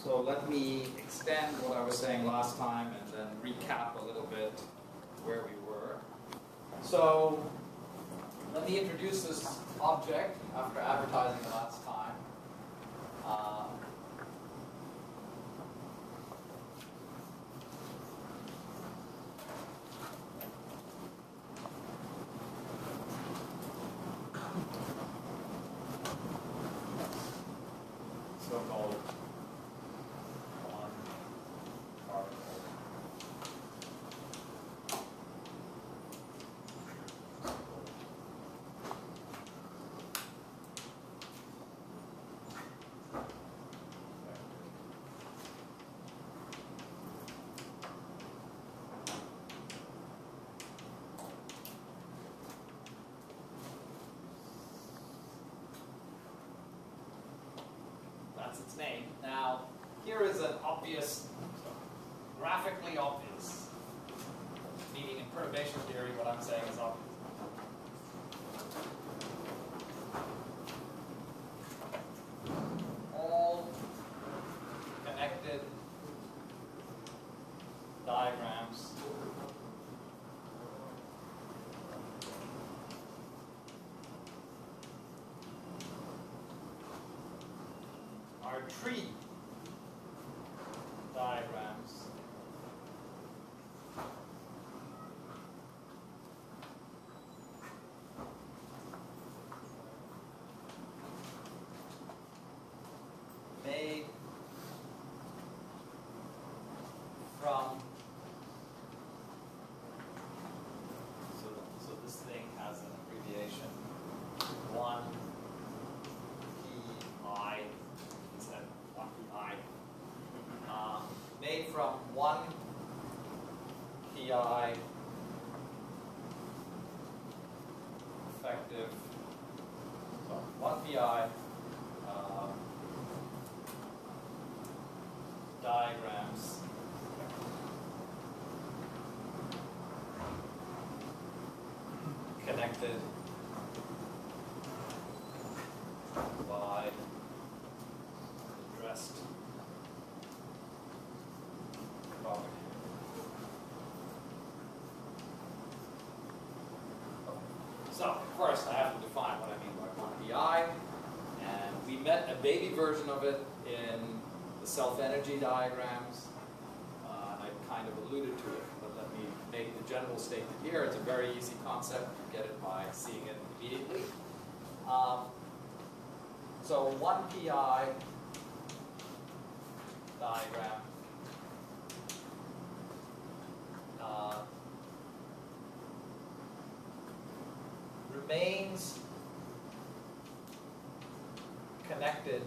So let me extend what I was saying last time and then recap a little bit where we were. So let me introduce this object after advertising the last time. So-called one particle. That's its name. Now, here is an obvious, graphically obvious, meaning in perturbation theory, what I'm saying is obvious. All connected diagrams are tree diagrams made from, so this thing has an abbreviation, 1PI, instead of 1PI, made from 1 PI effective, so 1 PI diagrams connected by addressed property. So first I have to define what I mean by 1PI, and we met a baby version of it in the self-energy diagrams. I kind of alluded to it, but let me make the general statement here. It's a very easy concept. You get it by seeing it immediately. So 1PI diagram remains connected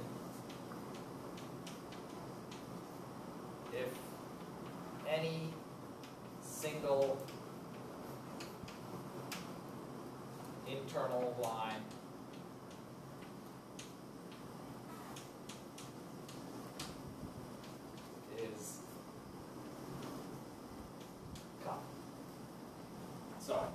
if any single internal line is common. So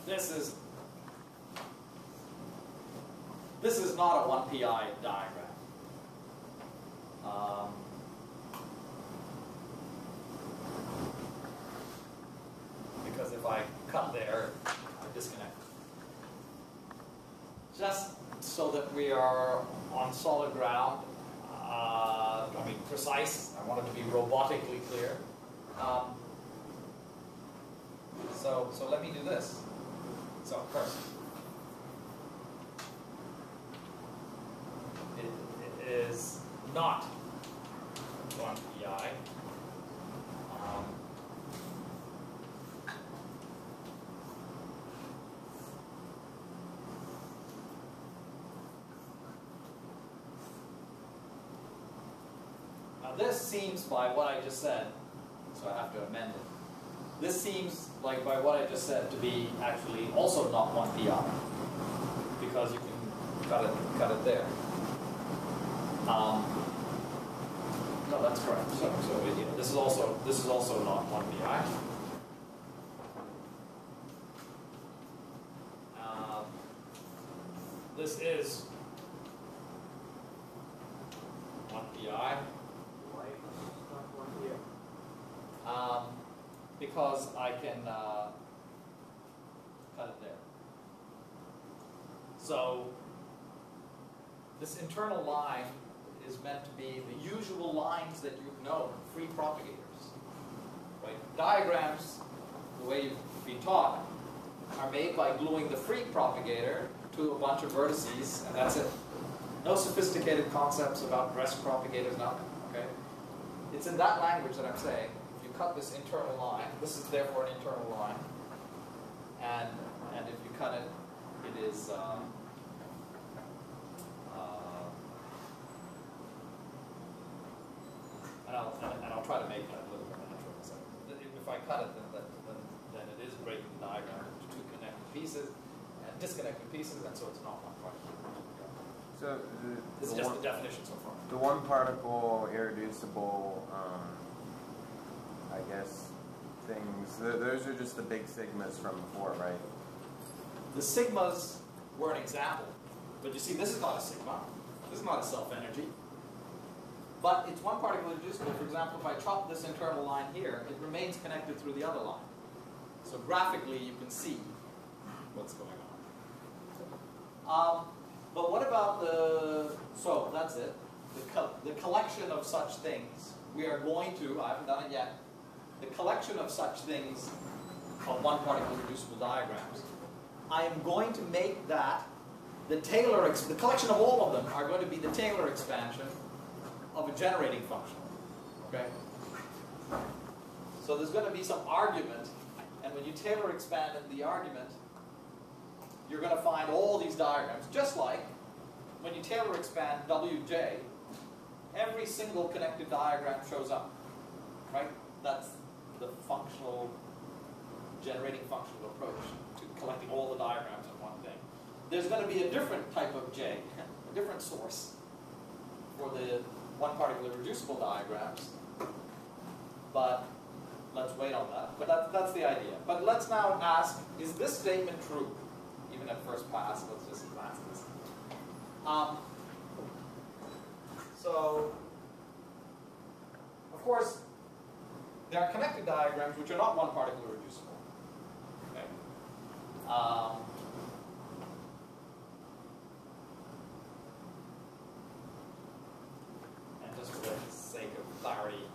this is not a 1PI diagram. Because if I cut there, I disconnect. Just so that we are on solid ground, I mean precise, I want it to be robotically clear. So let me do this. So first, it is not 1PI. Now this seems, by what I just said, so I have to amend it. This seems like, by what I just said, to be actually also not 1PI, because you can cut it there. No, that's correct. So this is also not 1PI. this is 1 pi. Why not 1 here? Because I can cut it there. So this internal line is meant to be the usual lines that you've known, free propagators. Right? Diagrams, the way you've been taught, are made by gluing the free propagator to a bunch of vertices, and that's it. No sophisticated concepts about rest propagators, nothing. Okay? It's in that language that I'm saying, if you cut this internal line, this is therefore an internal line, and if you cut it, it is and I'll try to make that a little bit natural. So if I cut it, then it is breaking the diagram into two connected pieces and disconnected pieces, and so it's not one particle. So This is just the definition so far. the one particle irreducible, I guess, things, those are just the big sigmas from before, right? The sigmas were an example, but you see, this is not a sigma. This is not a self-energy. But it's one particle irreducible. For example, if I chop this internal line here, it remains connected through the other line. So graphically, you can see what's going on. But what about so that's it. The collection of such things, we are going to, I haven't done it yet, the collection of such things of one particle irreducible diagrams, I am going to make that the collection of all of them are going to be the Taylor expansion of a generating function. Okay? So there's going to be some argument, and when you Taylor expand the argument, you're going to find all these diagrams, just like when you Taylor expand Wj, every single connected diagram shows up. Right? That's the functional, generating functional approach to collecting all the diagrams in one thing. There's going to be a different type of J, a different source for the one particle irreducible diagrams, but let's wait on that. But that's the idea. But let's now ask, is this statement true? Even at first pass, let's just advance this. So, of course, there are connected diagrams which are not one particle irreducible. Okay? And just for the sake of clarity,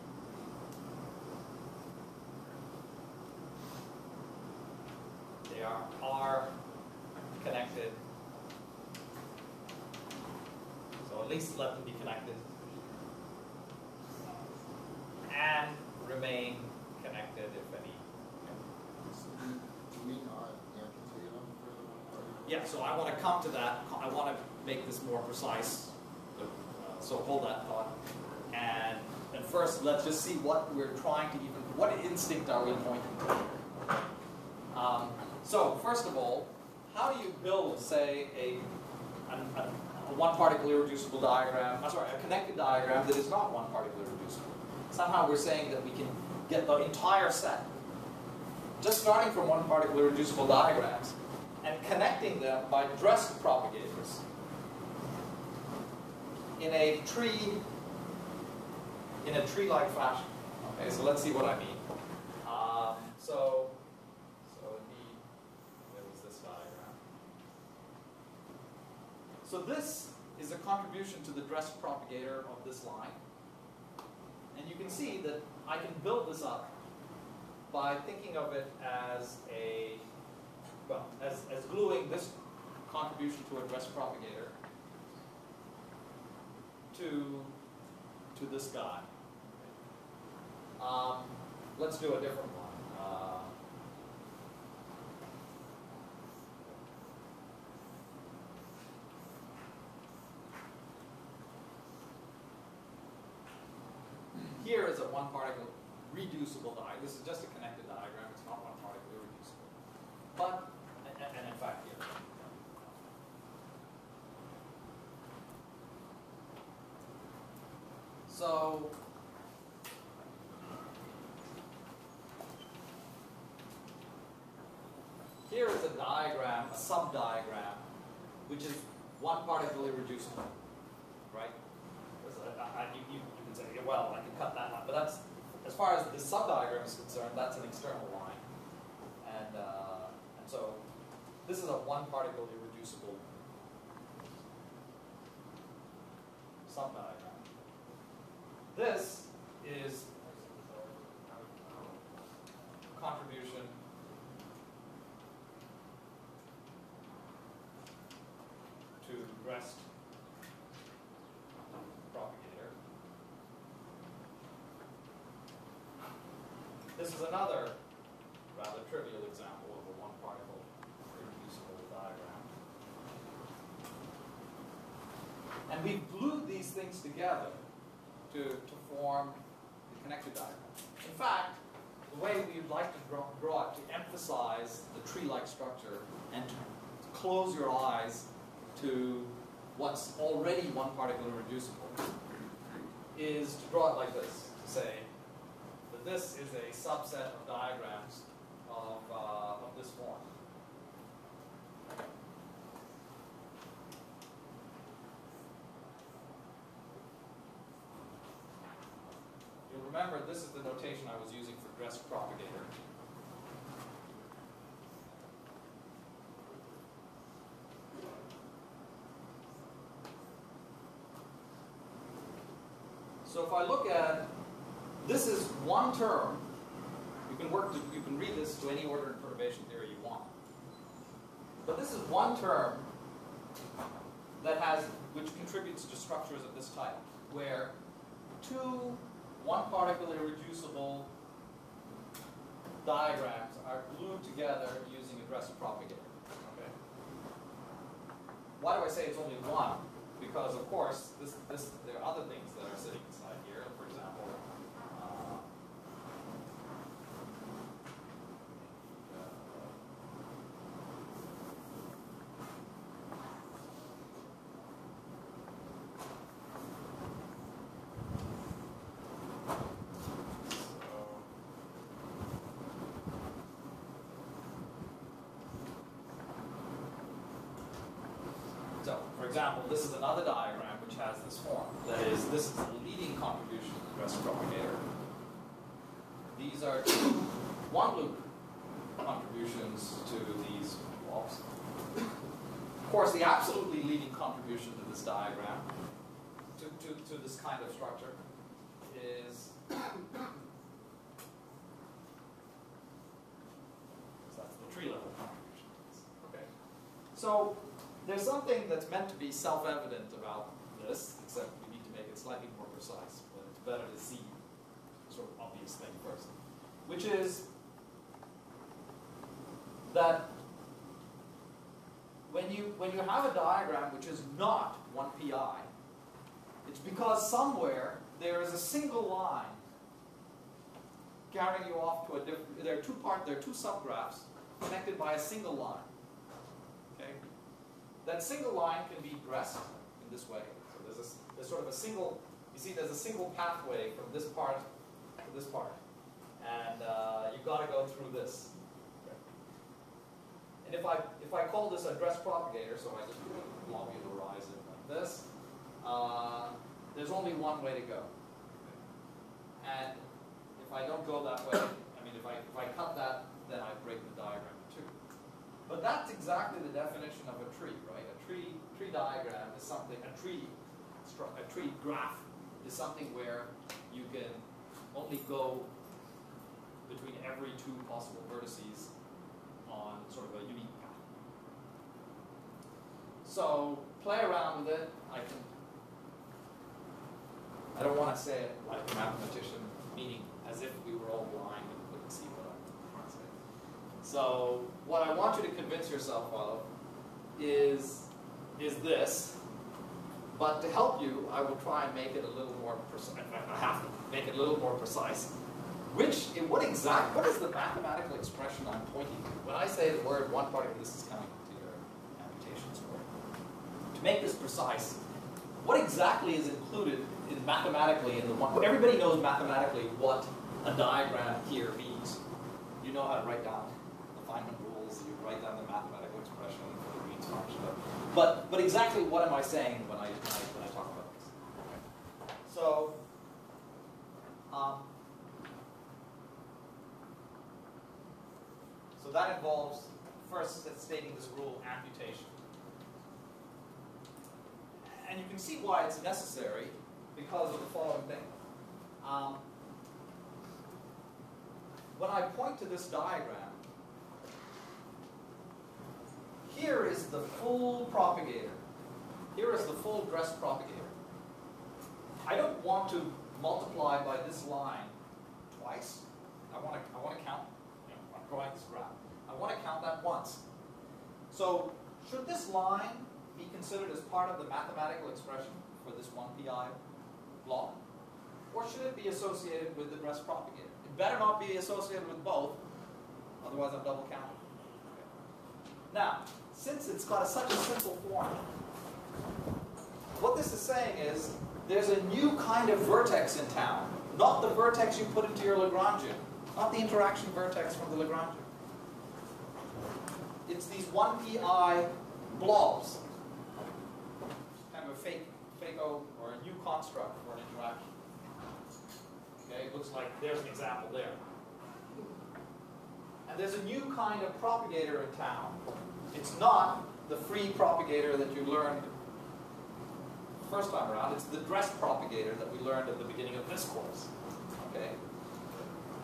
they are connected. So at least let them be connected. And remain connected, if any. Do we not amputate them for the one particle? Yeah, so I want to come to that. I want to make this more precise. So hold that thought. And first, let's just see what we're trying to what instinct are we pointing to? So first of all, how do you build, say, a one particle irreducible diagram, a connected diagram that is not one particle irreducible? Somehow we're saying that we can get the entire set, just starting from one particle irreducible diagrams, and connecting them by dressed propagators in a tree-like fashion. Okay, so let's see what I mean. So where was this diagram? So this is a contribution to the dressed propagator of this line. And you can see that I can build this up by thinking of it as as gluing this contribution to a dressed propagator to this guy. Let's do a different one. Here is a one particle reducible diagram. This is just a connected diagram. It's not one particle irreducible. But, and in fact here. So, here is a diagram, a sub-diagram, which is one particle irreducible, right? You can say, well, I can cut that line, but that's, as far as this subdiagram is concerned, that's an external line. And so this is a one particle irreducible subdiagram. This is contribution to rest propagator. This is another rather trivial example of a one particle irreducible diagram. And we've glued these things together to form the connected diagram. In fact, the way we would like to draw it to emphasize the tree-like structure and to close your eyes to what's already one particle irreducible is to draw it like this, to say that this is a subset of diagrams of this form. You'll remember this is the notation I was using for dress propagator. So if I look at, this is one term. You can read this to any order and perturbation theory you want. But this is one term which contributes to structures of this type, where two one particle irreducible diagrams are glued together using a dress propagator. Okay. Why do I say it's only one? Because of course there are other things that are sitting inside here. For example, so, for example, this is another diagram which has this form. That is, this is the leading contribution to the dress propagator. These are two one-loop contributions to these blobs. Of course, the absolutely leading contribution to this diagram, to this kind of structure, is so that's the tree level contribution. Okay. So there's something that's meant to be self-evident about this, except we need to make it slightly more precise. But it's better to see the sort of obvious thing first, which is that when you have a diagram which is not one pi, it's because somewhere there is a single line carrying you off to a different. There are two subgraphs connected by a single line. Okay. That single line can be dressed in this way. So there's sort of a single. You see, there's a single pathway from this part to this part, and you've got to go through this. Okay. And if I call this a dress propagator, so I just globularize it like this, there's only one way to go. And if I don't go that way, I mean, if I cut that, then I break the diagram in two. But that's exactly the definition of a tree, right? A tree diagram is something. A tree graph is something where you can only go between every two possible vertices on sort of a unique path. So play around with it. I don't want to say it like a mathematician, meaning as if we were all blind and couldn't see what I'm trying to say. So what I want you to convince yourself of is this. But to help you, I will try and make it a little more precise. I have to make it a little more precise. What is the mathematical expression I'm pointing to? When I say the word one particle, this is coming to your annotations for it. To make this precise, what exactly is included mathematically in the one? Everybody knows mathematically what a diagram here means. You know how to write down the Feynman rules. You write down the mathematical expression for the Green's function. But exactly what am I saying when I talk about this? So, so that involves first stating this rule, amputation. And you can see why it's necessary because of the following thing. When I point to this diagram, here is the full propagator. Here is the full dress propagator. I don't want to multiply by this line twice. I want to count. I'm drawing this graph. I want to count that once. So should this line be considered as part of the mathematical expression for this 1 pi block, or should it be associated with the dress propagator? It better not be associated with both, otherwise I'm double counting. Okay. Now, since it's got such a simple form, what this is saying is there's a new kind of vertex in town, not the vertex you put into your Lagrangian, not the interaction vertex from the Lagrangian. It's these 1 pi blobs, kind of a FACO or a new construct for an interaction. Okay, it looks like there's an example there. And there's a new kind of propagator in town. It's not the free propagator that you learned first time around. It's the dress propagator that we learned at the beginning of this course. Okay?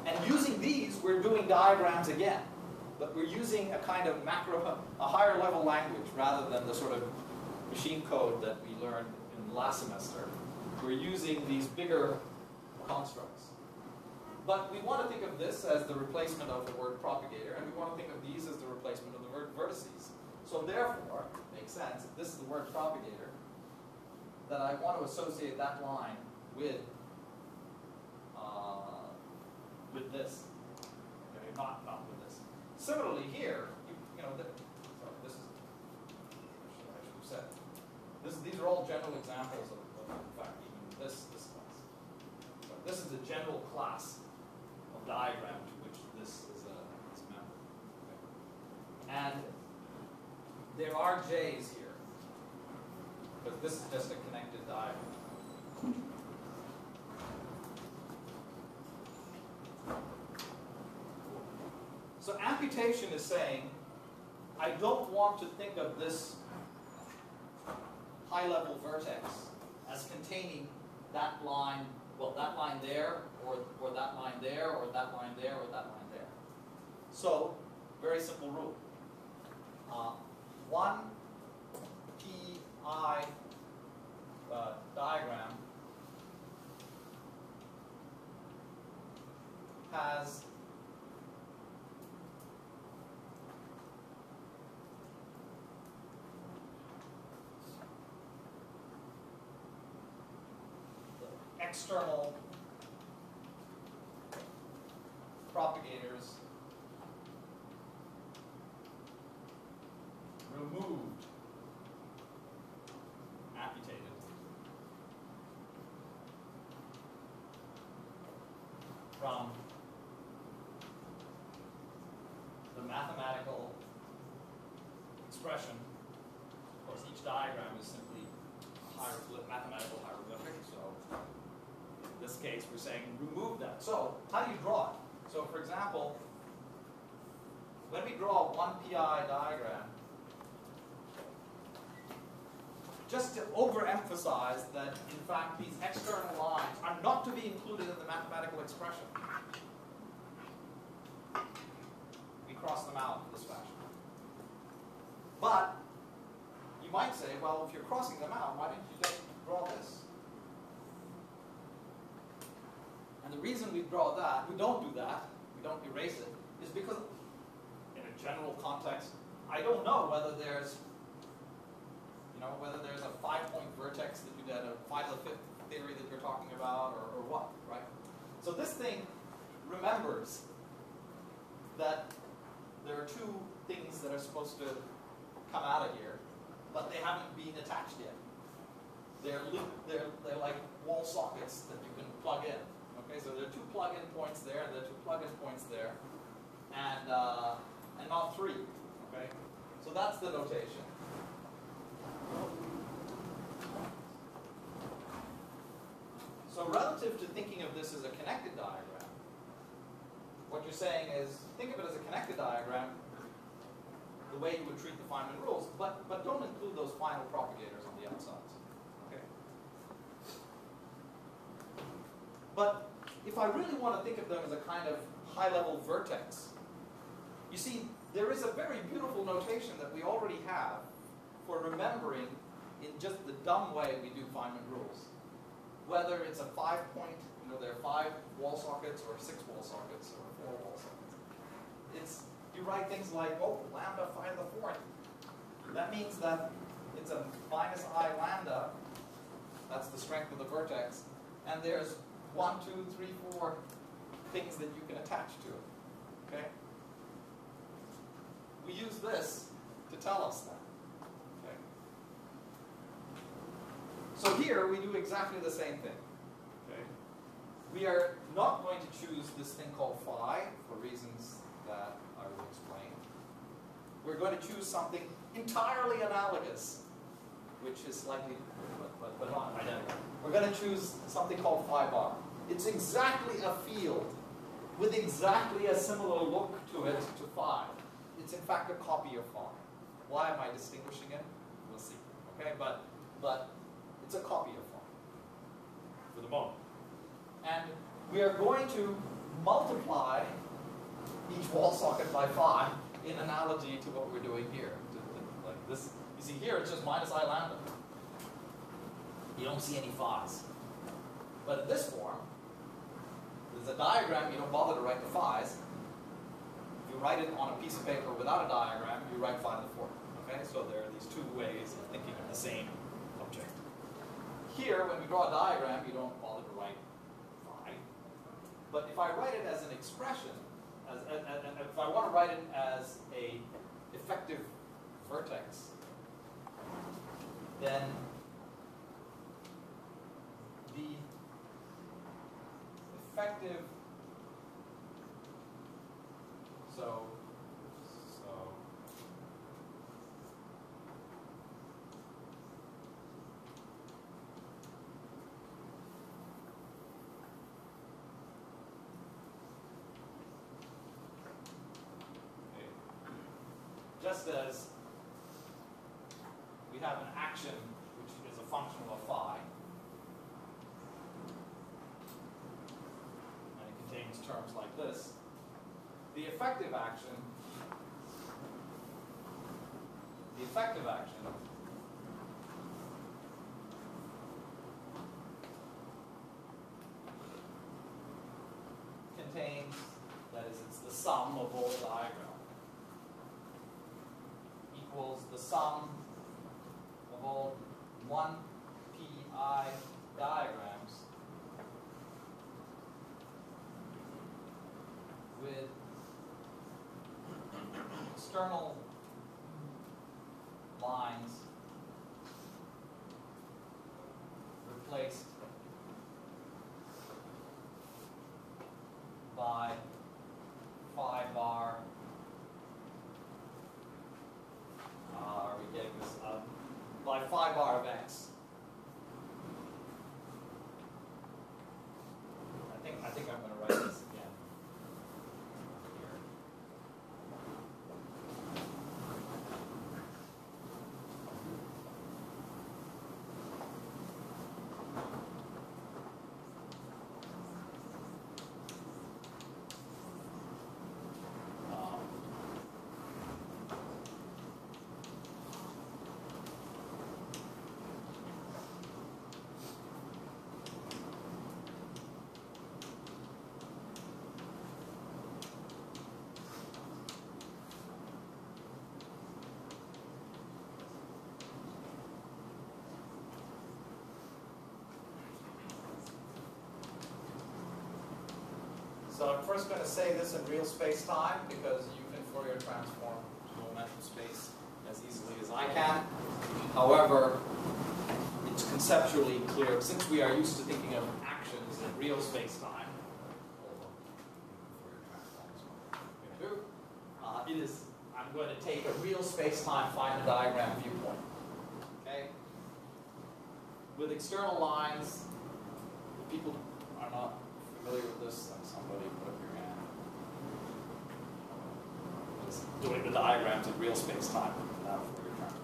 And using these, we're doing diagrams again. But we're using a kind of a higher level language rather than the sort of machine code that we learned in last semester. We're using these bigger constructs. But we want to think of this as the replacement of the word propagator, and we want to think of these as the replacement of the word vertices. So therefore, it makes sense, if this is the word propagator, that I want to associate that line with this. Okay, not with this. Similarly here, this is, I should have said, these are all general examples of in fact, even this class. But this is a general class of diagram to which this is a member. Okay. And there are J's here, but this is just a connected diagram. So amputation is saying, I don't want to think of this high-level vertex as containing that line, well, that line there, or that line there, or that line there, or that line there. So, very simple rule. 1 pi diagram has external propagators removed, amputated, from the mathematical expression. Of course, each diagram is simply mathematical hieroglyphic, so in this case we're saying remove that. So how do you draw it? So for example, when we draw a 1 pi diagram, just to overemphasize that in fact these external lines are not to be included in the mathematical expression, we cross them out in this fashion. But you might say, well, if you're crossing them out, why didn't you just draw this? And the reason we draw that, we don't do that, we don't erase it, is because in a general context, I don't know whether there's a 5-point vertex that you did, a 5-to-the 5th theory that you're talking about, or what, right? So this thing remembers that there are two things that are supposed to come out of here, but they haven't been attached yet. They're like wall sockets that you can plug in. Okay, so there are 2 plug-in points there, and there are 2 plug-in points there, and not 3. Okay, so that's the notation. So relative to thinking of this as a connected diagram, what you're saying is, think of it as a connected diagram, the way you would treat the Feynman rules, but don't include those final propagators on the outsides. Okay? But if I really want to think of them as a kind of high-level vertex, you see, there is a very beautiful notation that we already have for remembering in just the dumb way we do Feynman rules. Whether it's a 5-point, there are 5 wall sockets or 6 wall sockets or 4 wall sockets. You write things like, oh, lambda phi to the 4th. That means that it's a minus I lambda, that's the strength of the vertex, and there's 1, 2, 3, 4 things that you can attach to it. Okay? We use this to tell us that. Okay? So here we do exactly the same thing. Okay? We are not going to choose this thing called phi for reasons that I will explain. We're going to choose something entirely analogous, which is slightly, but not identical. We're going to choose something called phi bar. It's exactly a field with exactly a similar look to it to phi. It's in fact a copy of phi. Why am I distinguishing it? We'll see. Okay, but it's a copy of phi for the moment. And we are going to multiply each wall socket by phi in analogy to what we're doing here. Like this, you see here it's just minus I lambda. You don't see any phi's. But in this form, there's a diagram, you don't bother to write the phi's. If you write it on a piece of paper without a diagram, you write phi to the 4th. Okay, so there are these 2 ways of thinking of the same object. Here, when we draw a diagram, you don't bother to write phi. But if I write it as an expression, if I want to write it as a effective vertex, then the effective, so just as we have an action which is a function of a phi, and it contains terms like this, the effective action contains, that is, it's the sum of all diagrams, equals the sum of all 1pi diagrams with external lines replaced by phi bar. Are we getting this up? By phi bar of x. I think I'm going to write this again. Here. So I'm first going to say this in real space-time because you can Fourier transform to momentum space as easily as I can. However, it's conceptually clear, since we are used to thinking of actions in real space-time, I'm going to take a real space-time Feynman diagram viewpoint. with external lines, if people are not familiar with this, then somebody put up your hand. Just doing the diagrams in real space-time without Fourier transforming.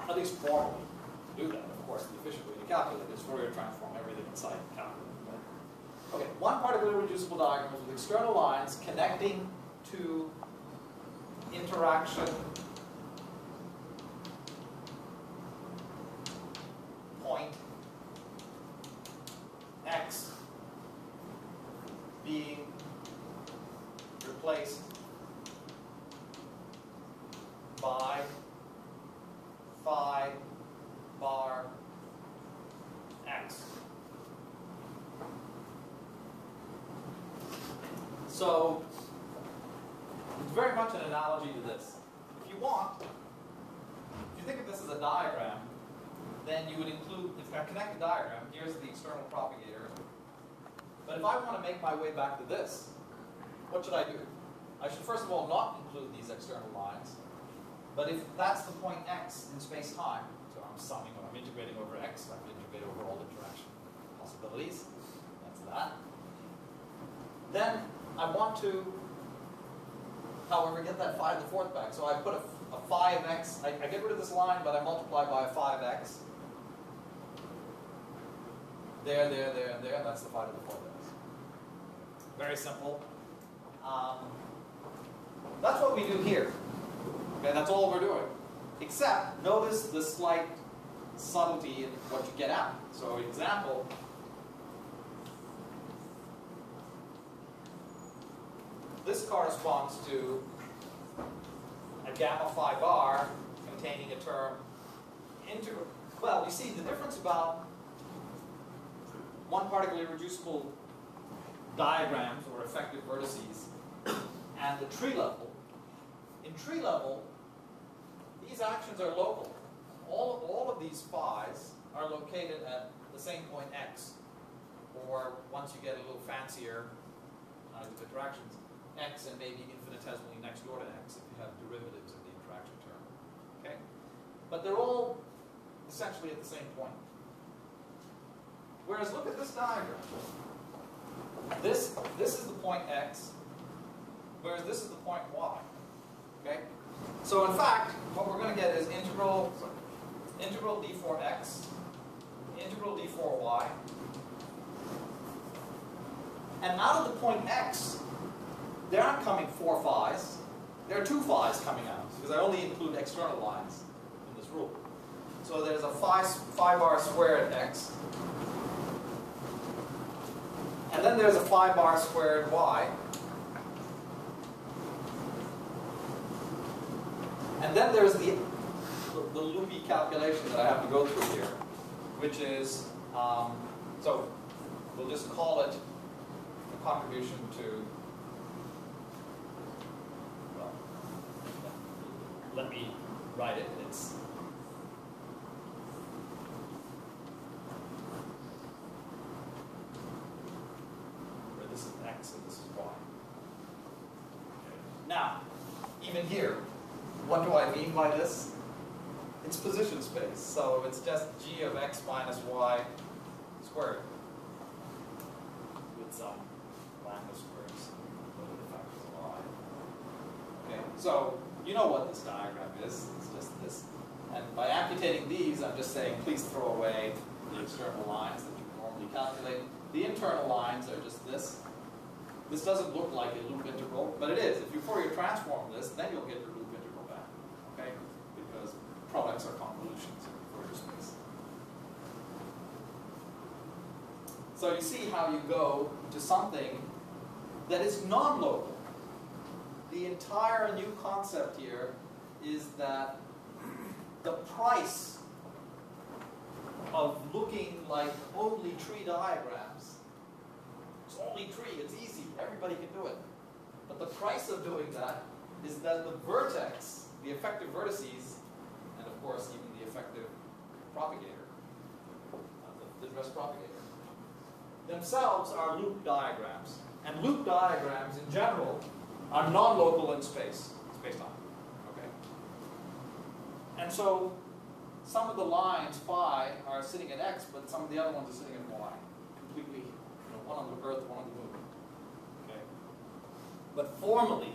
At least formally, to do that, of course, the efficient way to calculate is Fourier transform everything inside the calculator. Right? Okay, one particularly reducible diagram is with external lines connecting to interaction point x being replaced by phi bar x. So it's very much an analogy to this. If you want, if you think of this as a diagram, then you would include, if I connect a diagram, here's the external propagator. But if I want to make my way back to this, what should I do? I should first of all not include these external lines. But if that's the point x in space-time, so I'm summing or I'm integrating over x, I can integrate over all interaction possibilities. That's that. Then I want to, however, get that phi to the fourth back. So I put a phi of x, I get rid of this line, but I multiply by a phi of x. There, there, there, and there, and that's the phi to the fourth x. Very simple. That's what we do here. Okay, that's all we're doing. Except, notice the slight subtlety in what you get out. So, example, this corresponds to a gamma phi bar containing a term integral. Well, you see the difference about one particularly reducible diagrams or effective vertices and the tree level. In tree level, these actions are local. All of these phi's are located at the same point x, or once you get a little fancier kinds of interactions, x and maybe infinitesimally next door to x if you have derivatives of the interaction term. Okay? But they're all essentially at the same point. Whereas look at this diagram. This is the point x, whereas this is the point y. Okay? So in fact, what we're going to get is integral d4x, integral d4y, and out of the point x, there aren't coming 4 phi's. There are 2 phi's coming out, because I only include external lines in this rule. So there's a phi bar squared x, and then there's a phi bar squared y, and then there's the loopy calculation that I have to go through here, which is, so we'll just call it a contribution to, well, let me write it. It's where this is x and this is y. Now, even here, what do I mean by this? It's position space, so it's just g of x minus y squared with some lambda squares over the factors of y. Okay, so you know what this diagram is. It's just this. And by amputating these, I'm just saying please throw away the external lines that you normally calculate. The internal lines are just this. This doesn't look like a loop integral, but it is. If you Fourier transform this, then you'll get your loop integral back. Okay? Because products are convolutions in Fourier space. So you see how you go to something that is non-local. The entire new concept here is that the price of looking like only tree diagrams, it's only tree, it's easy, everybody can do it. But the price of doing that is that the vertex, the effective vertices, and of course even the effective propagator, the dress propagator, themselves are loop diagrams. And loop diagrams in general are non-local in space-time. Okay? And so some of the lines phi are sitting at x, but some of the other ones are sitting at y. Completely, one on the earth, one on the moon. Okay. But formally,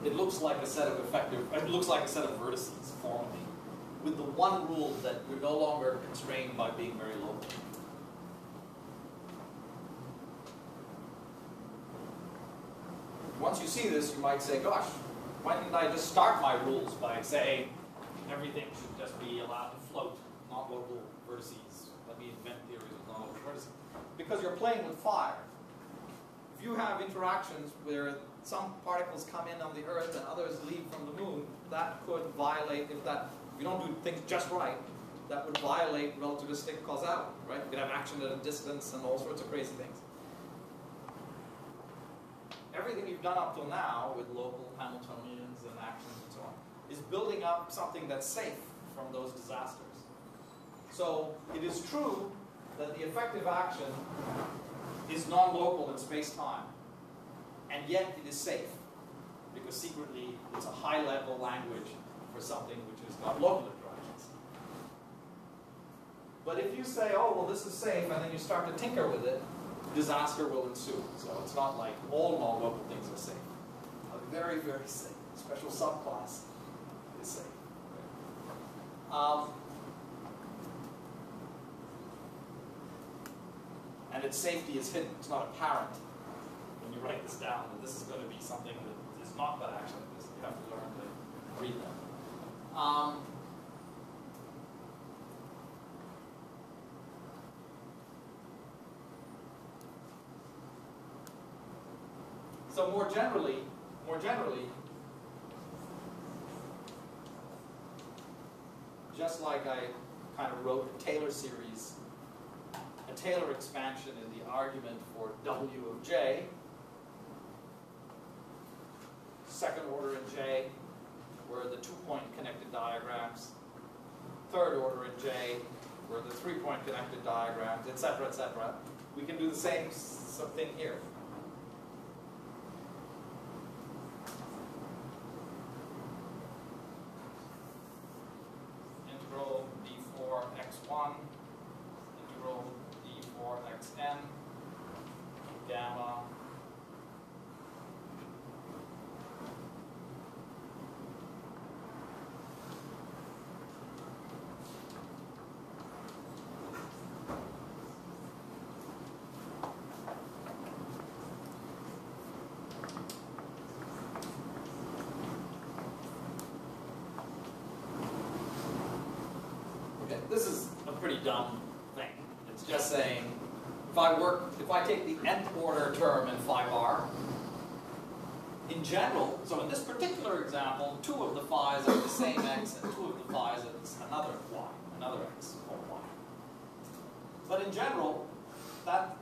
it looks like a set of vertices formally, with the one rule that you're no longer constrained by being very local. Once you see this, you might say, gosh, why didn't I just start my rules by saying everything should just be allowed to float, non-local vertices? Let me invent theories of non-local vertices. Because you're playing with fire. If you have interactions where some particles come in on the Earth and others leave from the moon, that could violate, if you don't do things just right, that would violate relativistic causality, right? You could have action at a distance and all sorts of crazy things. Everything you've done up till now with local Hamiltonians and actions and so on is building up something that's safe from those disasters. So it is true that the effective action is non-local in space-time, and yet it is safe, because secretly it's a high-level language for something which has got local interactions. But if you say, oh, well, this is safe, and then you start to tinker with it, disaster will ensue. So it's not like all non-local things are safe. A very, very safe special subclass is safe. And its safety is hidden. It's not apparent when you write this down that this is going to be something that is not that action like this. You have to learn to read them. So more generally, just like I kind of wrote a Taylor series, a Taylor expansion in the argument for W of J, second order in J were the 2-point connected diagrams, third order in J were the 3-point connected diagrams, etc., etc. We can do the same thing here. Integral d4x1, integral d4xn, gamma, this is a pretty dumb thing. It's just saying, if I take the nth order term in phi bar, in general, so in this particular example, 2 of the phi's are the same x and 2 of the phi's are another y, another x or y. But in general, that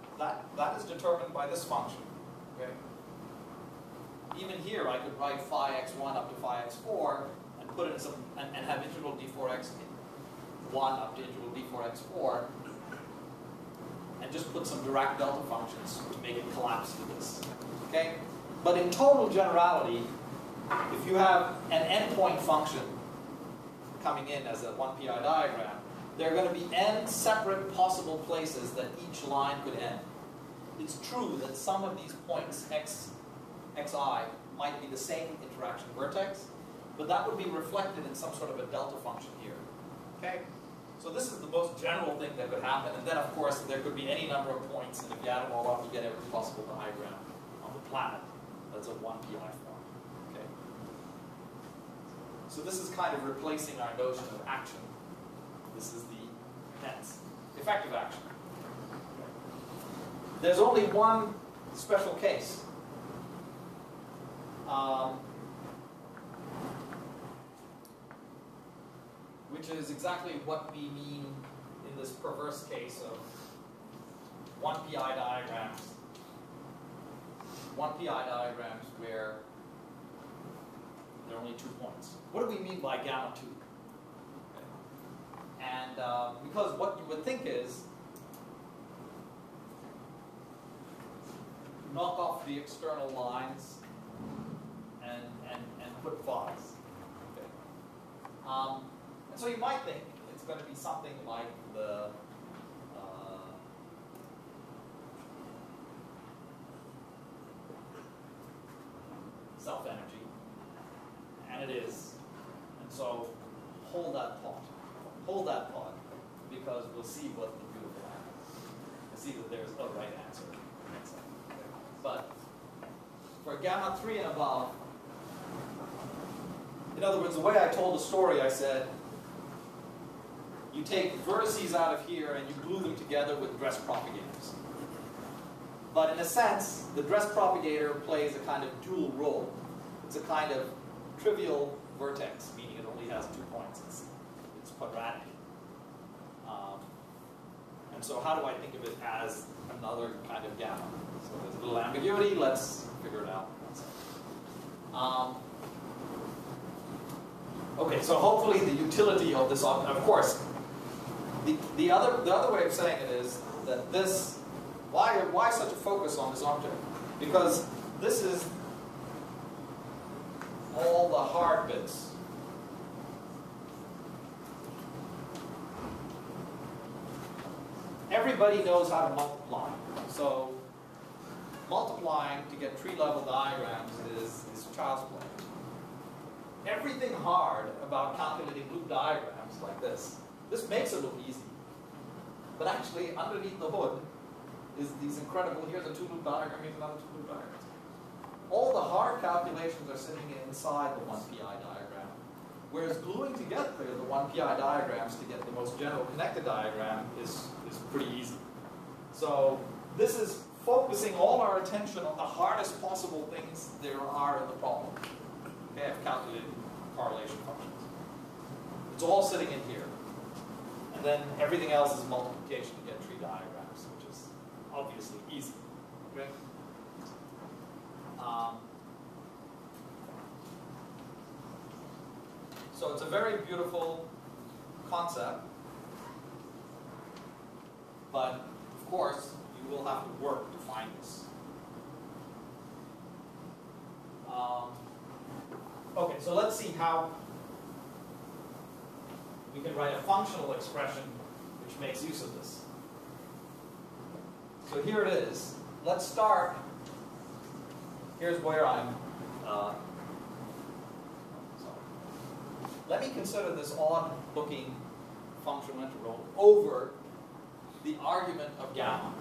is determined by this function. Okay? Even here, I could write phi x1 up to phi x4 and put in some and have integral d4x1 up to integral d4x4, and just put some Dirac delta functions to make it collapse to this. Okay? But in total generality, if you have an n-point function coming in as a 1pi diagram, there are going to be n separate possible places that each line could end. It's true that some of these points xi might be the same interaction vertex, but that would be reflected in some sort of a delta function here. Okay? So this is the most general thing that could happen, and then of course there could be any number of points, and if you add them all up, you get every possible diagram on the planet that's a 1pi form. Okay? So this is kind of replacing our notion of action. This is the hence effective action. There's only one special case. Which is exactly what we mean in this perverse case of 1pi diagrams. 1pi diagrams where there are only 2 points. What do we mean by gamma 2? Okay. And because what you would think is, knock off the external lines and put phi's. Okay. And so you might think, it's going to be something like the self-energy, and it is. And so hold that thought. Hold that thought, because we'll see what the beautiful answer is. We'll see that there's a right answer. But for gamma 3 and above, in other words, the way I told the story, I said, you take vertices out of here and you glue them together with dress propagators. But in a sense, the dress propagator plays a kind of dual role. It's a kind of trivial vertex, meaning it only has 2 points. It's quadratic. And so how do I think of it as another kind of gamma? So there's a little ambiguity. Let's figure it out. Okay, so hopefully the utility of this object, of course, the other way of saying it is that this, why such a focus on this object? Because this is all the hard bits. Everybody knows how to multiply. So multiplying to get tree-level diagrams is child's play. Everything hard about calculating loop diagrams like this makes it look easy. But actually, underneath the hood is these incredible, here's a 2-loop diagram, here's another 2-loop diagram. All the hard calculations are sitting inside the 1pi diagram. Whereas gluing together the 1pi diagrams to get the most general connected diagram is pretty easy. So this is focusing all our attention on the hardest possible things there are in the problem. Okay, I've calculated correlation functions. It's all sitting in here. And then everything else is multiplication to get tree diagrams, which is obviously easy. Okay? So it's a very beautiful concept, but of course you will have to work to find this. Okay, so let's see how we can write a functional expression which makes use of this. So here it is. Let's start. Here's where I'm. Let me consider this odd-looking functional integral over the argument of gamma.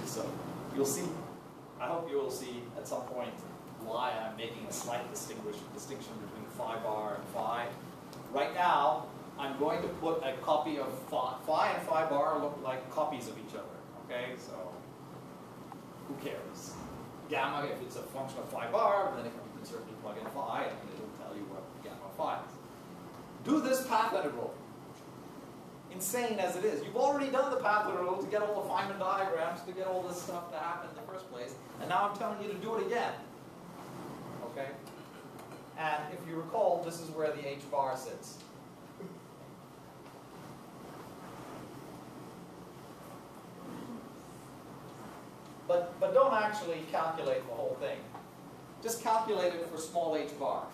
So you'll see, I hope you will see at some point why I'm making a slight distinction between phi bar and phi. Right now, I'm going to put a copy of phi and phi bar look like copies of each other. Okay, so who cares? Gamma, if it's a function of phi bar, then you can certainly plug in phi and it'll tell you what gamma phi is. Do this path integral. Insane as it is. You've already done the path integral to get all the Feynman diagrams, to get all this stuff to happen in the first place, and now I'm telling you to do it again. Okay? And if you recall, this is where the H bar sits. But don't actually calculate the whole thing. Just calculate it for small h bar,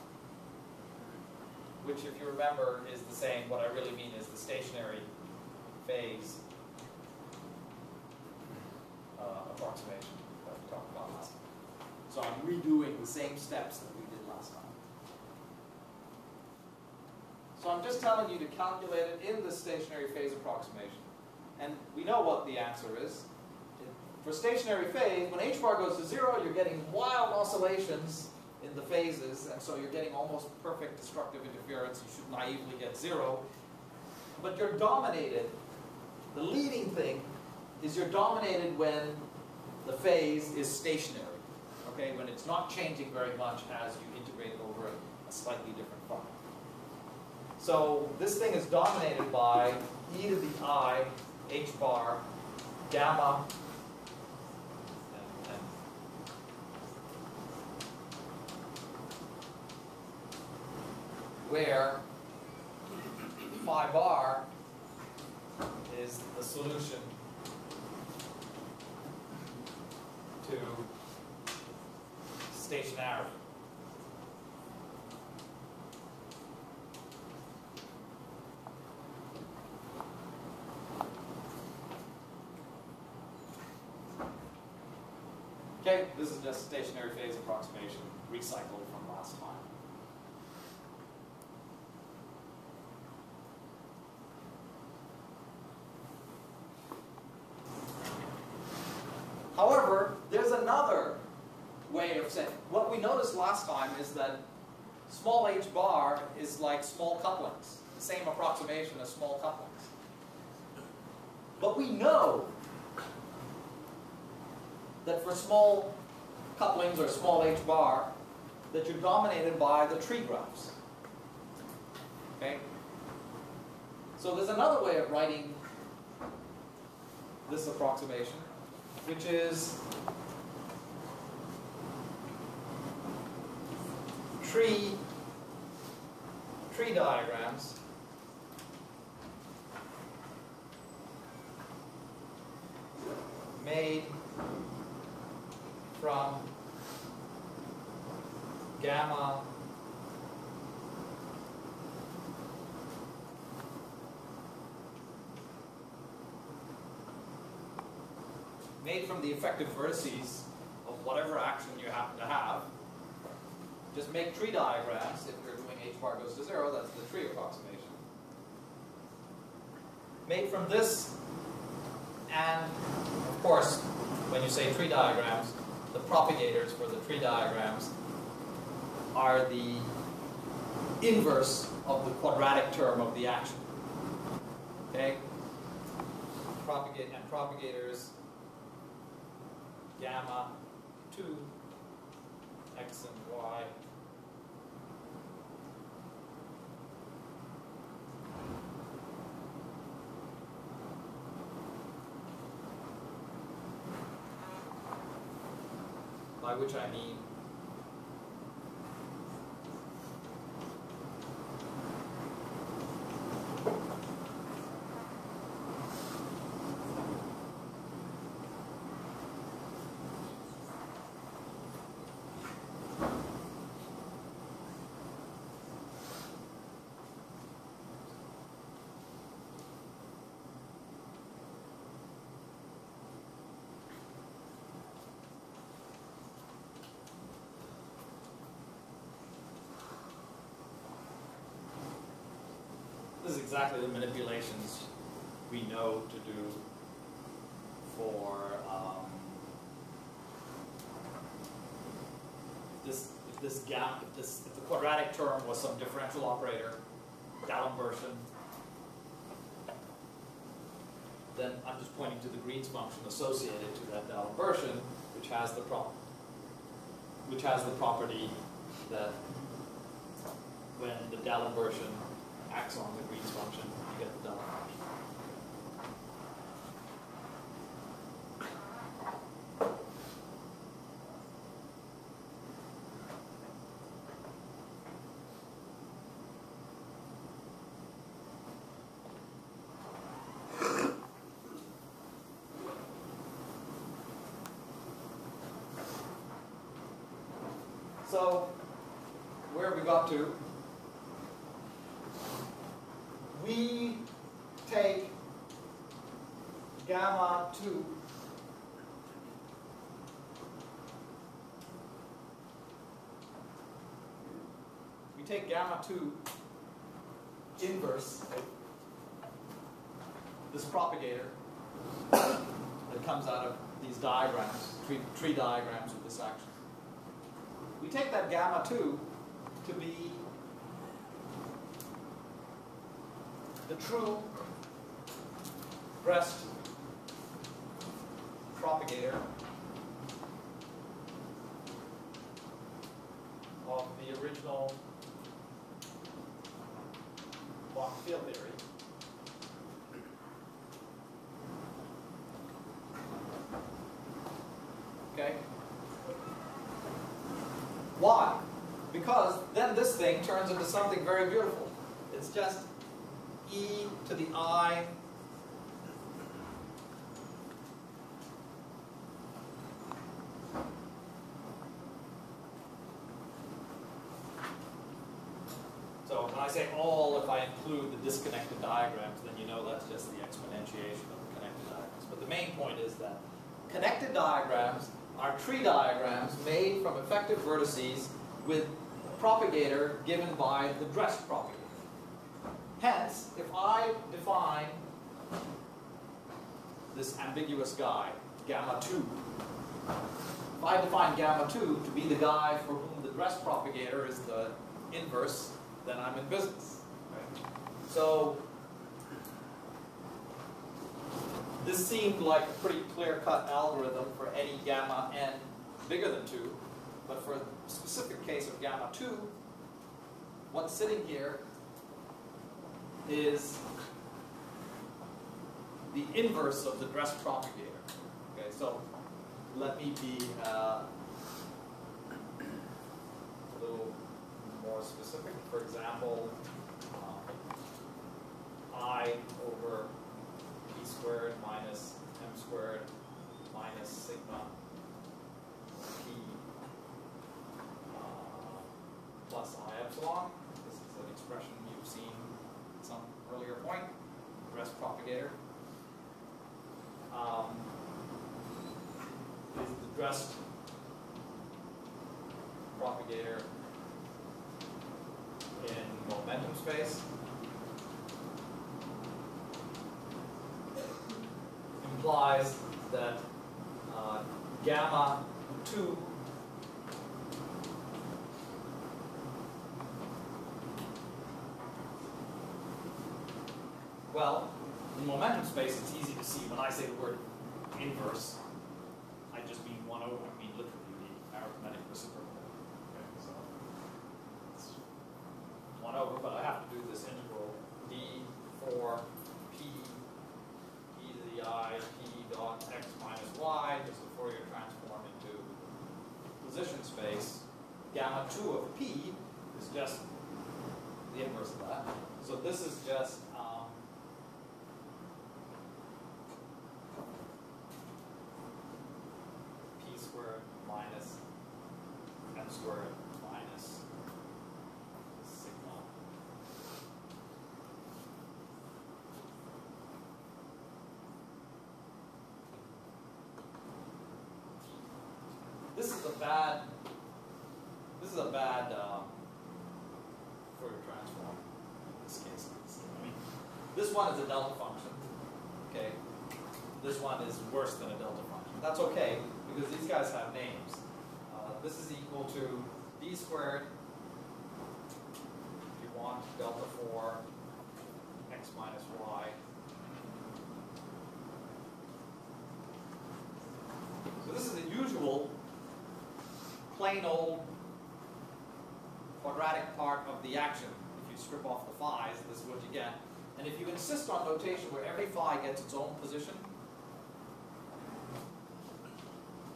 which, if you remember, is the same. What I really mean is the stationary phase approximation that we talked about last time. So I'm redoing the same steps that we did last time. So I'm just telling you to calculate it in the stationary phase approximation. And we know what the answer is. For stationary phase, when h bar goes to 0, you're getting wild oscillations in the phases, and so you're getting almost perfect destructive interference. You should naively get 0. But you're dominated. The leading thing is you're dominated when the phase is stationary. Okay, when it's not changing very much as you integrate it over a slightly different phi. So this thing is dominated by e to the I, h bar, gamma, and where phi bar is the solution to stationarity. Okay, this is just stationary phase approximation recycled from last time. However, there's another way of saying, what we noticed last time is that small h bar is like small couplings, the same approximation as small couplings. But we know that for small couplings or small h bar, that you're dominated by the tree graphs. Okay? So there's another way of writing this approximation, which is tree diagrams made from gamma made from the effective vertices of whatever action you happen to have. Just make tree diagrams. If you're doing h bar goes to 0, that's the tree approximation. Made from this, and of course, when you say tree diagrams, the propagators for the tree diagrams are the inverse of the quadratic term of the action. Okay? Propagators gamma 2 x and y by which I mean this is exactly the manipulations we know to do for if the quadratic term was some differential operator, D'Alembert, then I'm just pointing to the Green's function associated to that D'Alembert, which has the property that when the D'Alembert acts on the Green's function, you get the D'Alembert. So, where have we got to? We take gamma 2 inverse this propagator that comes out of these diagrams, tree diagrams of this action. We take that gamma 2 to be the true breast propagator of the original quantum field theory. Okay? Why? Because then this thing turns into something very beautiful. It's just e to the I So when I say all, if I include the disconnected diagrams, then you know that's just the exponentiation of the connected diagrams. But the main point is that connected diagrams are tree diagrams made from effective vertices with a propagator given by the dressed propagator. Hence, if I define this ambiguous guy, gamma 2, if I define gamma 2 to be the guy for whom the dressed propagator is the inverse, then I'm in business. Right? So this seemed like a pretty clear-cut algorithm for any gamma n bigger than 2, but for the specific case of gamma 2, what's sitting here is the inverse of the dressed propagator. Okay, so let me be a little more specific. For example, I over p squared minus m squared minus sigma p plus I epsilon. This is an expression you've seen at some earlier point, dressed propagator. Is the dressed propagator in momentum space. Implies that gamma 2 well, in momentum space it's easy to see when I say the word inverse, I just mean 1 over, I mean literally the arithmetic reciprocal. Okay, so it's 1 over, but I have to do this integral d for p e to the I p dot x minus y, just the Fourier transform into position space. Gamma 2 of p is just the inverse of that. So this is just p squared minus m squared minus sigma. This is a bad Fourier transform in this case. I mean, this one is a delta function. Okay, this one is worse than a delta function. That's okay because these guys have names. This is equal to d squared. If you want delta 4 x minus y. So this is the usual plain old quadratic part of the action. If you strip off the phi's, this is what you get. And if you insist on notation where every phi gets its own position,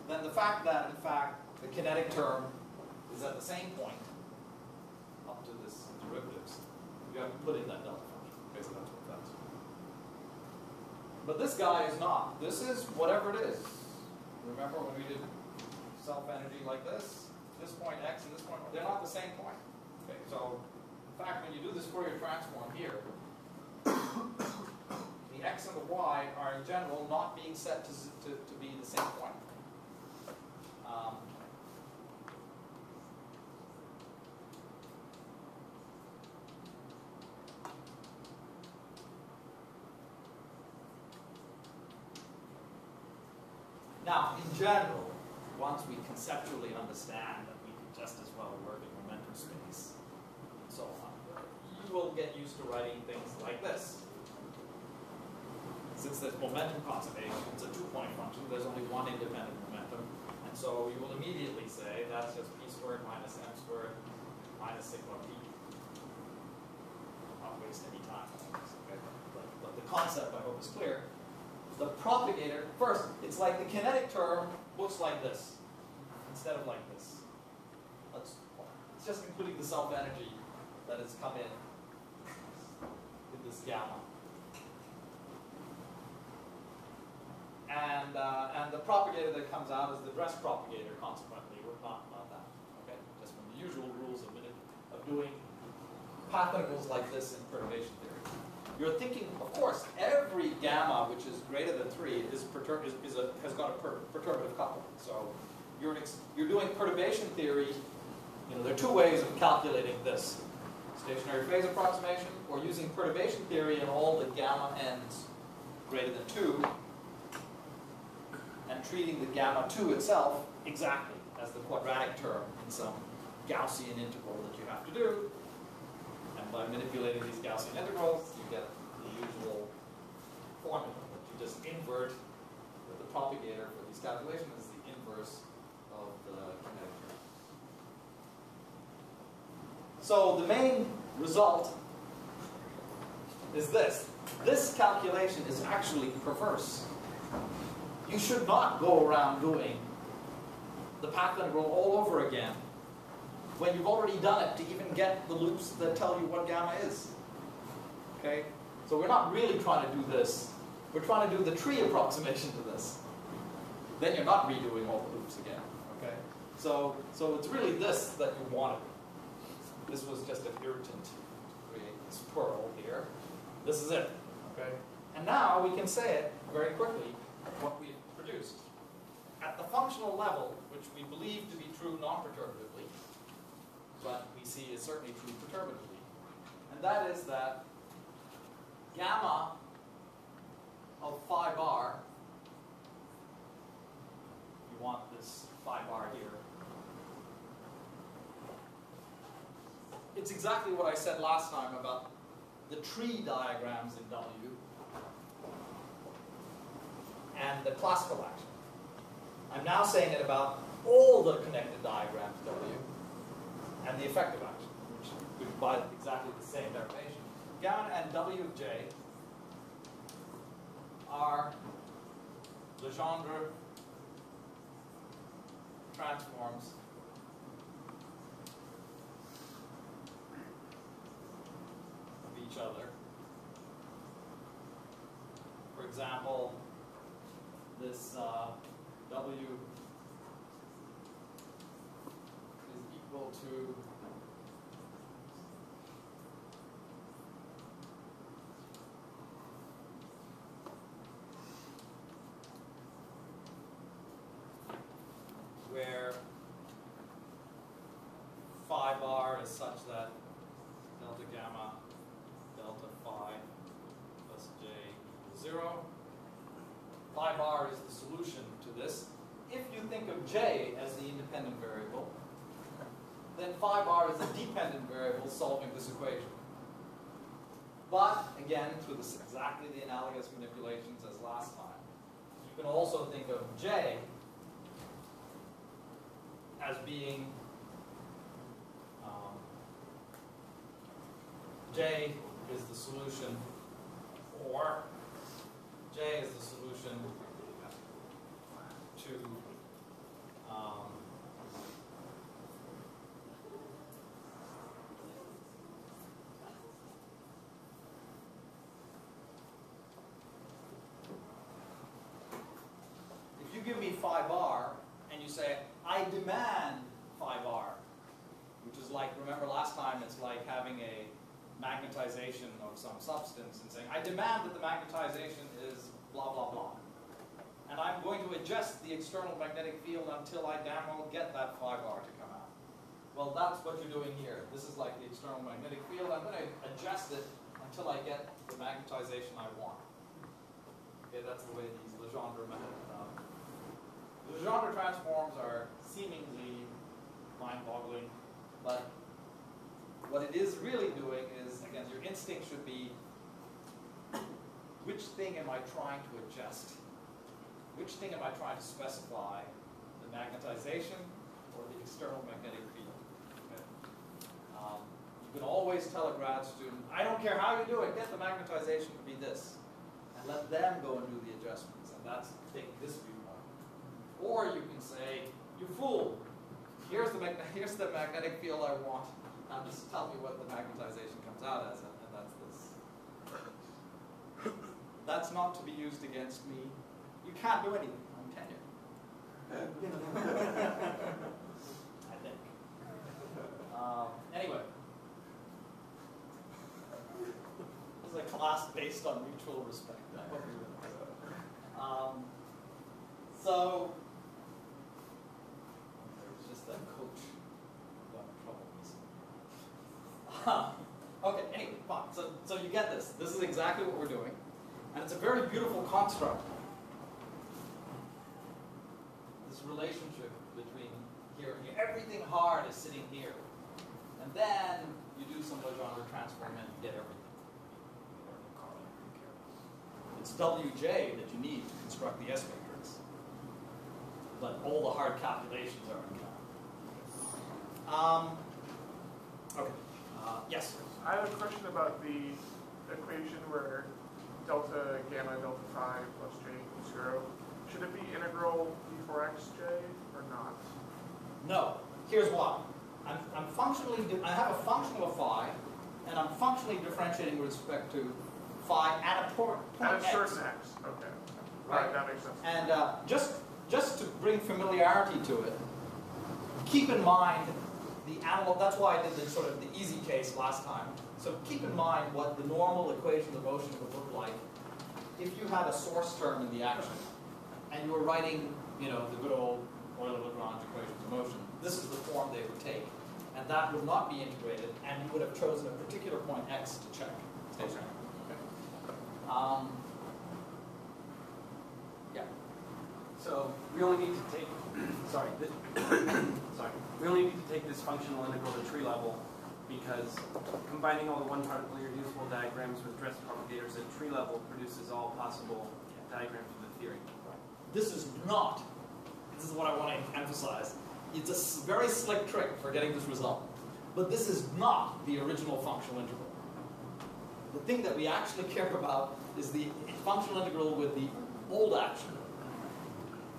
then the fact that, in fact, the kinetic term is at the same point up to this derivatives, you have to put in that delta function. Okay, so that's what that's. But this guy is not. This is whatever it is. Remember when we did self-energy like this point x and this point, they're not the same point. Okay, so in fact, when you do this Fourier transform here, the x and the y are in general not being set to be the same point. Now, in general, once we conceptually understand that we could just as well work in momentum space and so on, you will get used to writing things like this. Since there's momentum conservation, it's a two-point function, there's only one independent momentum, and so you will immediately say that's just p squared minus m squared minus sigma p. I'll not waste any time on this, okay? But the concept, I hope, is clear. The propagator, first, it's like the kinetic term looks like this, instead of like this. Let's It's just including the self-energy that has come in with this gamma. And the propagator that comes out is the dress propagator, consequently. We're talking about that, okay? Just from the usual rules of doing path integrals like this in perturbation theory. You're thinking, of course, every gamma which is greater than 3 has got a perturbative coupling. So you're doing perturbation theory. You know, there are two ways of calculating this: stationary phase approximation, or using perturbation theory in all the gamma n's greater than 2, and treating the gamma 2 itself exactly as the quadratic term in some Gaussian integral that you have to do. And by manipulating these Gaussian integrals, you get the usual formula that you just invert with the propagator for these calculations is the inverse of the kinetic term. So the main result is this. This calculation is actually perverse. You should not go around doing the path integral all over again when you've already done it to even get the loops that tell you what gamma is. Okay? So we're not really trying to do this. We're trying to do the tree approximation to this. Then you're not redoing all the loops again. Okay? So it's really this that you wanted. This was just an irritant to create this pearl here. This is it. Okay? And now we can say it very quickly, what we've produced. At the functional level, which we believe to be true non-perturbatively, but we see is certainly true perturbatively, and that is that gamma of phi bar, you want this phi bar here, it's exactly what I said last time about the tree diagrams in W and the classical action. I'm now saying it about all the connected diagrams W and the effective action, which would provide exactly the same derivation. Gamma and W of J are Legendre transforms of each other. For example, this W is equal to where phi bar is such that delta gamma delta phi plus j equals 0. Phi bar is the solution to this. If you think of j as the independent variable, then phi bar is the dependent variable solving this equation. But, again, through exactly the analogous manipulations as last time, you can also think of j as being j is the solution, or j is the solution to if you give me phi bar and you say, I demand phi bar, which is like, remember last time, it's like having a magnetization of some substance and saying, I demand that the magnetization is blah, blah, blah. And I'm going to adjust the external magnetic field until I damn well get that phi bar to come out. Well, that's what you're doing here. This is like the external magnetic field. I'm going to adjust it until I get the magnetization I want. Okay, that's the way these Legendre Legendre transforms are seemingly mind-boggling, but what it is really doing is, again, your instinct should be, which thing am I trying to adjust? Which thing am I trying to specify? The magnetization or the external magnetic field? Okay. You can always tell a grad student, I don't care how you do it, get the magnetization to be this. And let them go and do the adjustments. And that's taking this viewpoint. Or you can say, you fool, here's the magnetic field I want. Now just tell me what the magnetization comes out as, and that's this. That's not to be used against me. You can't do anything on tenure. I think. Anyway. This is a class based on mutual respect. I hope you will. So, there's just that coach who got in trouble recently. Okay, anyway, fine. So you get this. This is exactly what we're doing. And it's a very beautiful construct. This relationship between here and here. Everything hard is sitting here. And then you do some Legendre transform and you get everything. It's Wj that you need to construct the S matrix. But all the hard calculations are in okay. Yes? I have a question about the equation where delta gamma delta phi plus j equals 0. Should it be integral d4xj or not? No. Here's why. I have a function of a phi, and I'm functionally differentiating with respect to phi at a point At a x. certain x. Okay. Right. That makes sense. And just to bring familiarity to it, keep in mind the analog. That's why I did the sort of the easy case last time. So keep in mind what the normal equation of motion would look like if you had a source term in the action, and you were writing, the good old Euler-Lagrange equations of motion. This is the form they would take, and that would not be integrated, and you would have chosen a particular point x to check. Okay. Yeah. So we only need to take, we only need to take this functional integral to tree level because combining all the one particle irreducible diagrams with dress propagators at tree level produces all possible diagrams of the theory. This is what I want to emphasize. It's a very slick trick for getting this result. But this is not the original functional integral. The thing that we actually care about is the functional integral with the old action.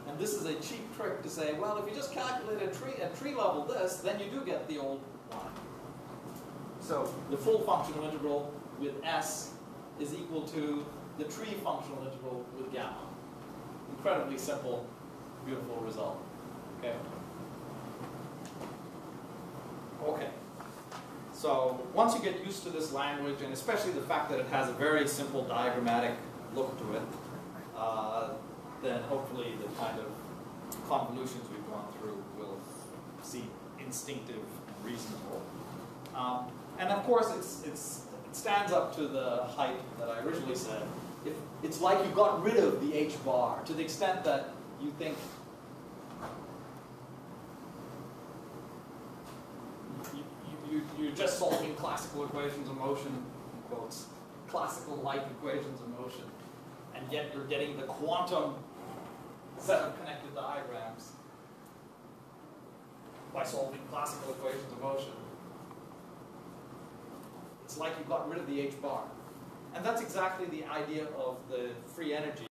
And this is a cheap trick to say, well, if you just calculate at tree level this, then you do get the old one. So the full functional integral with S is equal to the tree functional integral with gamma. Incredibly simple, beautiful result. Okay. Okay. So once you get used to this language, and especially the fact that it has a very simple diagrammatic look to it, then hopefully the kind of convolutions we've gone through will seem instinctive and reasonable. And of course, it stands up to the hype that I originally said. It's like you got rid of the H bar to the extent that you think you're just solving classical equations of motion, in quotes, classical-like equations of motion, and yet you're getting the quantum set of connected diagrams by solving classical equations of motion. It's like you got rid of the H bar. And that's exactly the idea of the free energy.